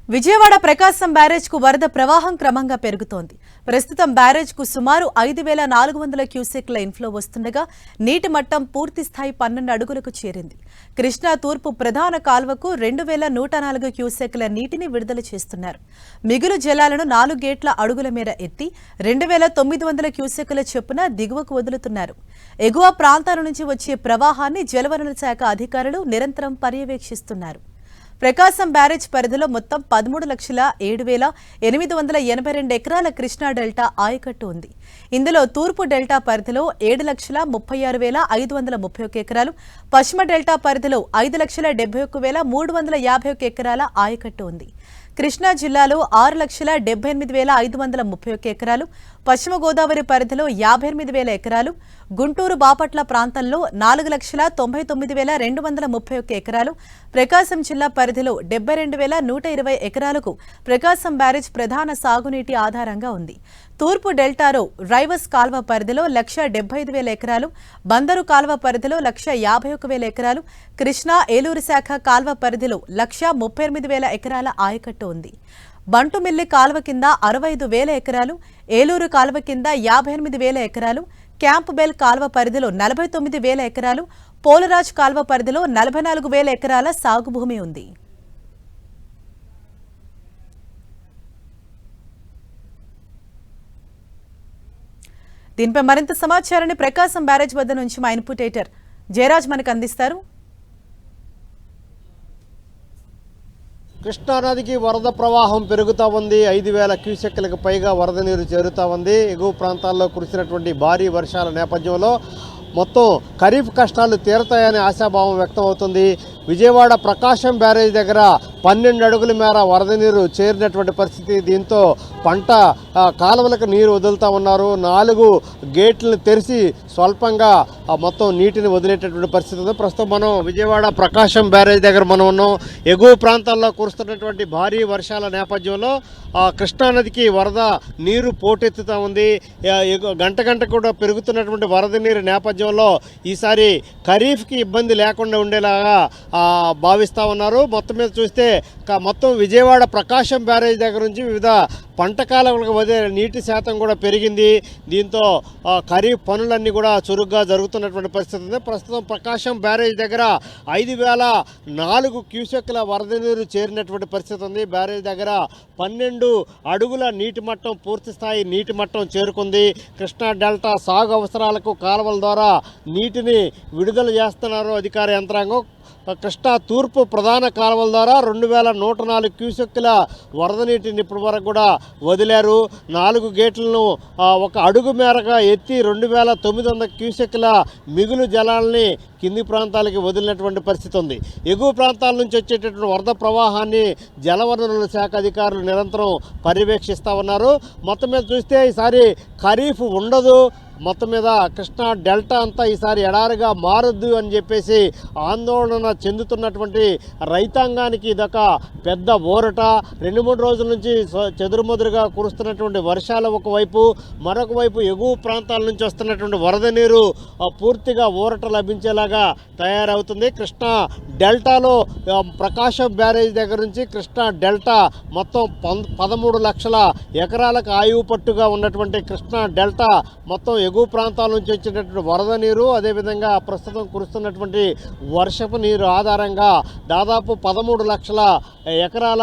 విజయవాడ ప్రకాశం barrage కు వరద ప్రవాహం క్రమంగా పెరుగుతోంది. ప్రస్తుతం బ్యారేజ్ కు సుమారు 5400 క్యూసెక్ల ఇన్ఫ్లో వస్తుండగా నీటి మట్టం పూర్తి స్థాయి 12 అడుగులకు చేరింది. కృష్ణా తూర్పు ప్రధాన కాల్వకు 2104 క్యూసెక్ల నీటిని విడుదల చేస్తున్నారు. మిగులు జలాలను 4 గేట్ల అడుగుల మేర ఎత్తి 2900 క్యూసెక్ల చొప్పున దిగువకు వదులుతున్నారు. ఎగువ ప్రాంతాల నుంచి వచ్చే ప్రవాహాన్ని జలవనరుల శాఖ అధికారులు నిరంతరం పర్యవేక్షిస్తున్నారు. ప్రకాశం బ్యారేజ్ పరిధిలో మొత్తం 13,07,882 ఎకరాల కృష్ణా డెల్టా ఆయకట్టు ఉంది. ఇందులో తూర్పు డెల్టా పరిధిలో 7,36,531 ఎకరాలు, పశ్చిమ డెల్టా పరిధిలో 5,71,351 ఎకరాల ఆయకట్టు ఉంది. కృష్ణా జిల్లాలో 6,78,531 ఎకరాలు, పశ్చిమ గోదావరి పరిధిలో 58,000 ఎకరాలు, గుంటూరు బాపట్ల ప్రాంతంలో 4,99,231 ఎకరాలు, ప్రకాశం జిల్లా పరిధిలో 72,120 ఎకరాలకు ప్రకాశం బ్యారేజ్ ప్రధాన సాగునీటి ఆధారంగా ఉంది. తూర్పు డెల్టాలో రైవస్ కాల్వ పరిధిలో 1,75,000 ఎకరాలు, బందరు కాల్వ పరిధిలో 1,51,000 ఎకరాలు, కృష్ణా ఏలూరు శాఖ కాల్వ పరిధిలో 1,38,000 ఎకరాల ఆయకట్టు ఉంది. బంటుమిల్లి కాల్వ కింద 65,000 ఎకరాలు, ఏలూరు కాల్వ కింద 58,000 ఎకరాలు, క్యాంప్ బెల్ కాల్వ పరిధిలో 49,000 ఎకరాలు, పోలరాజ్ కాల్వ పరిధిలో 44,000 ఎకరాల సాగు భూమి ఉంది. దీనిపై మరింత సమాచారాన్ని ప్రకాశం బ్యారేజ్ వద్ద నుంచి మా ఇన్పుట్ ఎడిటర్ జయరాజ్ మనకు అందిస్తారు. కృష్ణానదికి వరద ప్రవాహం పెరుగుతూ ఉంది. 5,000 క్యూసెక్లకు పైగా వరద నీరు చేరుతూ ఉంది. ఎగువ ప్రాంతాల్లో కురిసినటువంటి భారీ వర్షాల నేపథ్యంలో మొత్తం ఖరీఫ్ కష్టాలు తీరతాయనే ఆశాభావం వ్యక్తం అవుతుంది. విజయవాడ ప్రకాశం బ్యారేజ్ దగ్గర 12 అడుగుల మేర వరద నీరు చేరినటువంటి పరిస్థితి. దీంతో పంట కాలువలకు నీరు వదులుతూ ఉన్నారు. 4 గేట్లను తెరిచి స్వల్పంగా మొత్తం నీటిని వదిలేటటువంటి పరిస్థితి ఉంది. ప్రస్తుతం మనం విజయవాడ ప్రకాశం బ్యారేజ్ దగ్గర మనం ఉన్నాం. ఎగువ ప్రాంతాల్లో కురుస్తున్నటువంటి భారీ వర్షాల నేపథ్యంలో కృష్ణానదికి వరద నీరు పోటెత్తుతూ ఉంది. గంట కూడా పెరుగుతున్నటువంటి వరద నీరు నేపథ్యంలో ఈసారి ఖరీఫ్కి ఇబ్బంది లేకుండా ఉండేలాగా భావిస్తూ ఉన్నారు. మొత్తం మీద చూస్తే మొత్తం విజయవాడ ప్రకాశం బ్యారేజ్ దగ్గర నుంచి వివిధ పంట కాలువలకు వదిలే నీటి శాతం కూడా పెరిగింది. దీంతో ఖరీఫ్ పనులన్నీ కూడా చురుగ్గా జరుగుతున్నటువంటి పరిస్థితి ఉంది. ప్రస్తుతం ప్రకాశం బ్యారేజ్ దగ్గర 5,004 క్యూసెక్ల వరద నీరు చేరినటువంటి పరిస్థితి ఉంది. బ్యారేజ్ దగ్గర 12 అడుగుల నీటి మట్టం పూర్తి స్థాయి నీటి మట్టం చేరుకుంది. కృష్ణా డెల్టా సాగు అవసరాలకు కాలువల ద్వారా నీటిని విడుదల చేస్తున్నారు అధికార యంత్రాంగం. కృష్ణా తూర్పు ప్రధాన కాలువల ద్వారా 2,104 క్యూసెక్ల వరద నీటిని ఇప్పటి వరకు కూడా వదిలారు. 4 గేట్లను ఒక అడుగు మేరగా ఎత్తి 2,900 క్యూసెక్ల మిగులు జలాల్ని కింది ప్రాంతాలకి వదిలినటువంటి పరిస్థితి ఉంది. ఎగువ ప్రాంతాల నుంచి వచ్చేటటువంటి వరద ప్రవాహాన్ని జలవనరుల శాఖ అధికారులు నిరంతరం పర్యవేక్షిస్తూ ఉన్నారు. మొత్తం మీద చూస్తే ఈసారి ఖరీఫ్ ఉండదు. మొత్తం మీద కృష్ణా డెల్టా అంతా ఈసారి ఎడారిగా మారద్దు అని చెప్పేసి ఆందోళన చెందుతున్నటువంటి రైతాంగానికి ఇదొక పెద్ద ఊరట. 2-3 రోజుల నుంచి చెదురుమదురుగా కురుస్తున్నటువంటి వర్షాలు ఒకవైపు, మరొక వైపు ఎగువ ప్రాంతాల నుంచి వస్తున్నటువంటి వరద నీరు పూర్తిగా ఊరట లభించేలాగా తయారవుతుంది. కృష్ణా డెల్టాలో ప్రకాశం బ్యారేజ్ దగ్గర నుంచి కృష్ణా డెల్టా మొత్తం 13 లక్షల ఎకరాలకు ఆయువు పట్టుగా ఉన్నటువంటి కృష్ణా డెల్టా మొత్తం ఎగువ ప్రాంతాల నుంచి వచ్చేటటువంటి వరద నీరు, అదేవిధంగా ప్రస్తుతం కురుస్తున్నటువంటి వర్షపు నీరు ఆధారంగా దాదాపు 13 లక్షల ఎకరాల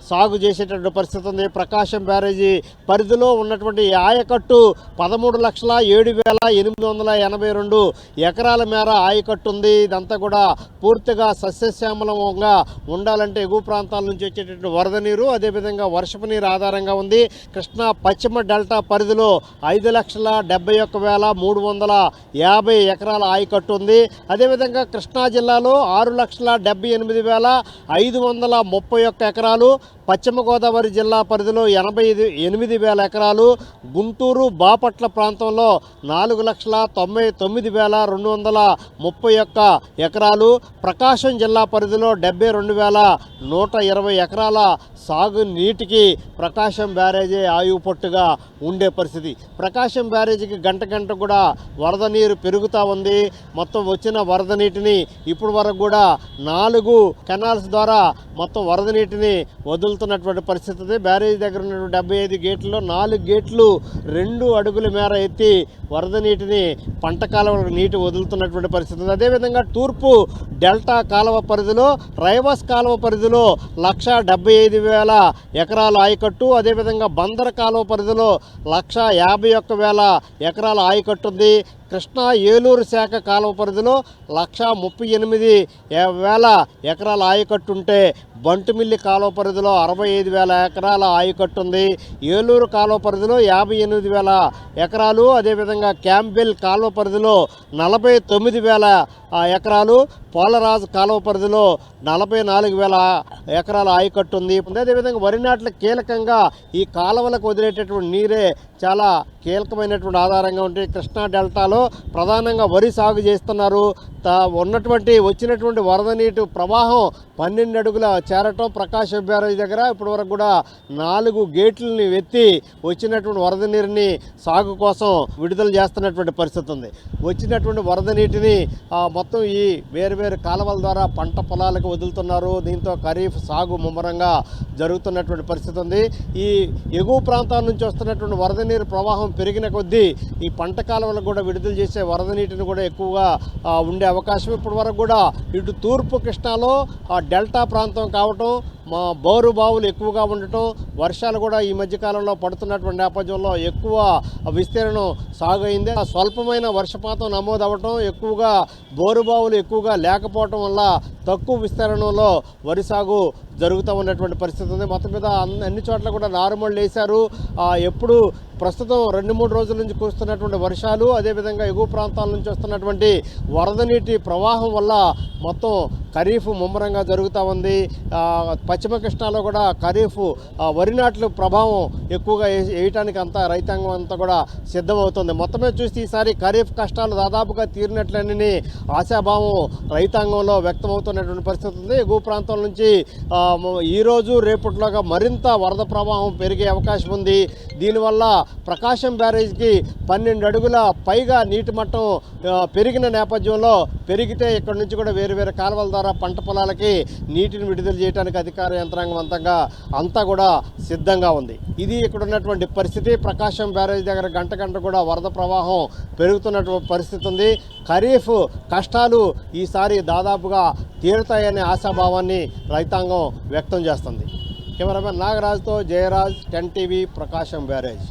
సాగు చేసేటటువంటి పరిస్థితి ఉంది. ప్రకాశం బ్యారేజీ పరిధిలో ఉన్నటువంటి ఆయకట్టు 13,07,882 ఎకరాల మేర ఆయకట్టు ఉంది. ఇదంతా కూడా పూర్తిగా సస్యశ్యామలంగా ఉండాలంటే ఎగువ ప్రాంతాల నుంచి వచ్చేటటువంటి వరద నీరు, అదేవిధంగా వర్షపు నీరు ఆధారంగా ఉంది. కృష్ణా పశ్చిమ డెల్టా పరిధిలో 5,71,350 ఎకరాల ఆయకట్టు ఉంది. అదేవిధంగా కృష్ణా జిల్లాలో 6,78,531 ఎకరాలు, పశ్చిమ గోదావరి జిల్లా పరిధిలో 88,000 ఎకరాలు, గుంటూరు బాపట్ల ప్రాంతంలో 4,99,231 ఎకరాలు, ప్రకాశం జిల్లా పరిధిలో 72,120 ఎకరాల సాగు నీటికి ప్రకాశం బ్యారేజీ ఆయువు పట్టుగా ఉండే పరిస్థితి. ప్రకాశం బ్యారేజీకి గంట కూడా వరద నీరు పెరుగుతూ ఉంది. మొత్తం వచ్చిన వరద నీటిని ఇప్పుడు వరకు కూడా 4 కెనాల్స్ ద్వారా మొత్తం వరద నీటిని వదులుతూ వదులుతున్నటువంటి పరిస్థితి ఉంది. బ్యారేజ్ దగ్గర ఉన్నటువంటి 75 గేట్లలో 4 గేట్లు 2 అడుగుల మేర ఎత్తి వరద నీటిని పంట కాలువలకు నీటి వదులుతున్నటువంటి పరిస్థితి ఉంది. అదేవిధంగా తూర్పు డెల్టా కాలువ పరిధిలో రైవస్ కాలువ పరిధిలో 1,75,000 ఎకరాల ఆయకట్టు, అదేవిధంగా బందర కాలువ పరిధిలో 1,51,000 ఎకరాల ఆయకట్టు ఉంది. కృష్ణా ఏలూరు శాఖ కాలువ పరిధిలో 1,38,000 ఎకరాల ఆయకట్టు ఉంటే బంటుమిల్లి కాలువ పరిధిలో 65,000 ఎకరాల ఆయకట్టు ఉంది. ఏలూరు కాలువ పరిధిలో 58,000 ఎకరాలు, అదేవిధంగా క్యాంబెల్ కాలువ పరిధిలో 49,000 ఎకరాలు, పోలరాజు కాలువ పరిధిలో 44,000 ఎకరాల ఆయకట్టు ఉంది. అదేవిధంగా వరి నాట్లకు కీలకంగా ఈ కాలువలకు వదిలేటటువంటి నీరే చాలా కీలకమైనటువంటి ఆధారంగా ఉంటుంది. కృష్ణా డెల్టాలో ప్రధానంగా వరి సాగు చేస్తున్నారు. వచ్చినటువంటి వరద నీటి ప్రవాహం 12 అడుగుల చేరటం ప్రకాశం బ్యారేజ్ దగ్గర ఇప్పటి వరకు కూడా 4 గేట్లని ఎత్తి వచ్చినటువంటి వరద నీరుని సాగు కోసం విడుదల చేస్తున్నటువంటి పరిస్థితి ఉంది. వచ్చినటువంటి వరద నీటిని మొత్తం ఈ వేరు కాలువల ద్వారా పంట పొలాలకు వదులుతున్నారు. దీంతో ఖరీఫ్ సాగు ముమ్మరంగా జరుగుతున్నటువంటి పరిస్థితి ఉంది. ఈ ఎగువ ప్రాంతాల నుంచి వస్తున్నటువంటి వరద నీరు ప్రవాహం పెరిగిన కొద్దీ ఈ పంట కాలువలకు కూడా విడుదల చేసే వరద నీటిని కూడా ఎక్కువగా ఉండే అవకాశం. ఇప్పటి వరకు కూడా ఇటు తూర్పు కృష్ణాలో డెల్టా ప్రాంతం కావటం, బోరు బావులు ఎక్కువగా ఉండటం, వర్షాలు కూడా ఈ మధ్యకాలంలో పడుతున్నటువంటి నేపథ్యంలో ఎక్కువ విస్తీర్ణం సాగు అయింది. స్వల్పమైన వర్షపాతం నమోదవటం, ఎక్కువగా బోరు బావులు ఎక్కువగా లేకపోవటం వల్ల తక్కువ విస్తీర్ణంలో వరి సాగు జరుగుతూ ఉన్నటువంటి పరిస్థితి ఉంది. మొత్తం మీద అన్ని చోట్ల కూడా నారుమళ్ళు వేశారు. ఎప్పుడు ప్రస్తుతం 2-3 రోజుల నుంచి కురుస్తున్నటువంటి వర్షాలు, అదేవిధంగా ఎగువ ప్రాంతాల నుంచి వస్తున్నటువంటి వరద నీటి ప్రవాహం వల్ల మొత్తం ఖరీఫ్ ముమ్మరంగా జరుగుతూ ఉంది. పశ్చిమ కృష్ణాలో కూడా ఖరీఫ్ వరి నాట్ల ప్రభావం ఎక్కువగా వేయటానికి అంతా రైతాంగం అంతా కూడా సిద్ధమవుతుంది. మొత్తమే చూస్తే ఈసారి ఖరీఫ్ కష్టాలు దాదాపుగా తీరినట్లని ఆశాభావం రైతాంగంలో వ్యక్తమవుతున్నటువంటి పరిస్థితి ఉంది. ఎగువ ప్రాంతం నుంచి ఈరోజు రేపటిలోగా మరింత వరద ప్రవాహం పెరిగే అవకాశం ఉంది. దీనివల్ల ప్రకాశం బ్యారేజ్కి 12 అడుగుల పైగా నీటి మట్టం పెరిగిన నేపథ్యంలో పెరిగితే ఇక్కడ నుంచి కూడా వేరు కాలువల ద్వారా పంట పొలాలకి నీటిని విడుదల చేయడానికి అధికార యంత్రాంగం అంతా కూడా సిద్ధంగా ఉంది. ఇది ఇక్కడ ఉన్నటువంటి పరిస్థితి. ప్రకాశం బ్యారేజ్ దగ్గర గంట కూడా వరద ప్రవాహం పెరుగుతున్నటువంటి పరిస్థితి ఉంది. ఖరీఫ్ కష్టాలు ఈసారి దాదాపుగా తీరుతాయనే ఆశాభావాన్ని రైతాంగం వ్యక్తం చేస్తుంది. కెమెరామెన్ నాగరాజ్తో జయరాజ్, 10 టీవీ, ప్రకాశం బ్యారేజ్.